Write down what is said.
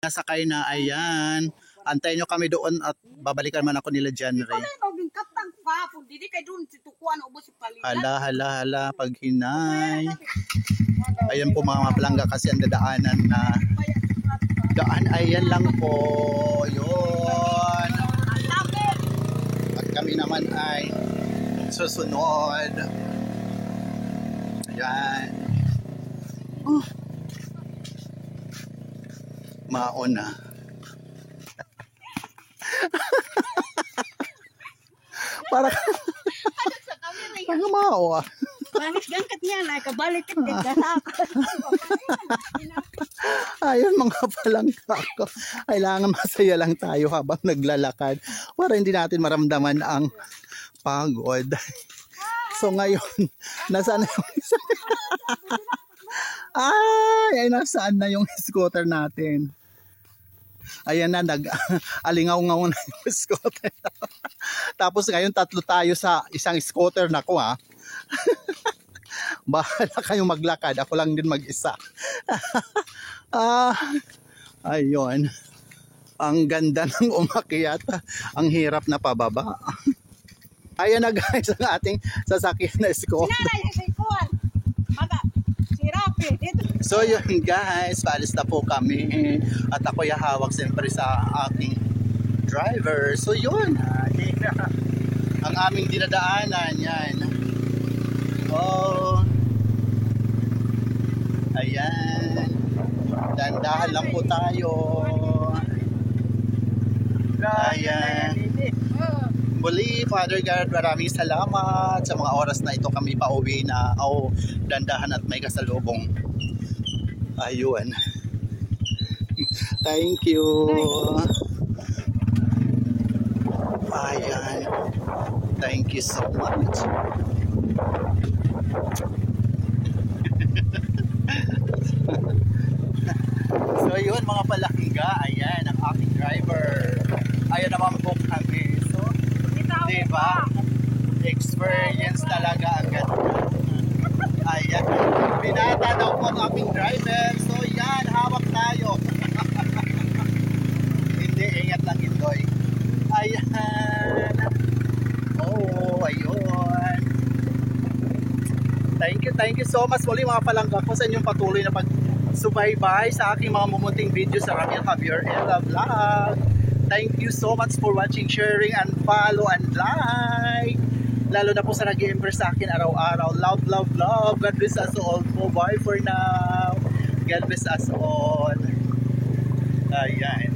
Nasakay na, ayan. Antayin nyo kami doon at babalikan man ako nila John Ray. Hala, pag hinay. Ayan po mga mapalangga kasi ang dadaanan na daan, ayan lang po. Yun. At kami naman ay susunod. Ayan. Mauna. Para mao ah. Balik gangkat niya na kabalik ka gasakot. Ayun mga palangga ko. Kailangan masaya lang tayo habang naglalakad para hindi natin maramdaman ang pagod. So ngayon, nasaan na yung isa? Ay, nasaan na yung scooter natin? Ayan na, alingaw-ngaw na yung scooter. Tapos ngayon tatlo tayo sa isang scooter na ko ha. Bahala kayong maglakad, ako lang din mag-isa. Ayun. Ang ganda ng umakyat. Ang hirap na pababa. Ayan na guys ang ating sasakyan na scooter. So yun guys, paalis na po kami at ako hawak siyempre sa aking driver. So yun, ang aming dinadaanan yan. Oh, ayan, dandahan lang po tayo. Ayan. Muli, Father God, maraming salamat sa mga oras na ito kami pauwi na dandahan at may kasalubong. Ayun. Thank you. Ayan. Thank you so much. So yun mga palangga, ayan ang aking driver. Ayan naman po kami. So, diba? Experience talaga agad. Ayan. Binata daw po ang aming driver. So yan, hawak tayo. Hindi, ingat lang Indoy. Ayan. Oh, ayun. Thank you so much muli mga palangga ko sa inyong patuloy na pagsubaybay sa aking mga mumunting video sa Ramil Javier Ella Vlog. Thank you so much for watching, sharing, and follow, and like. Lalo na po sa nag-i-impress sa akin araw-araw. Love, love, love. God bless us all po. Bye for now. God bless us all. Ayan.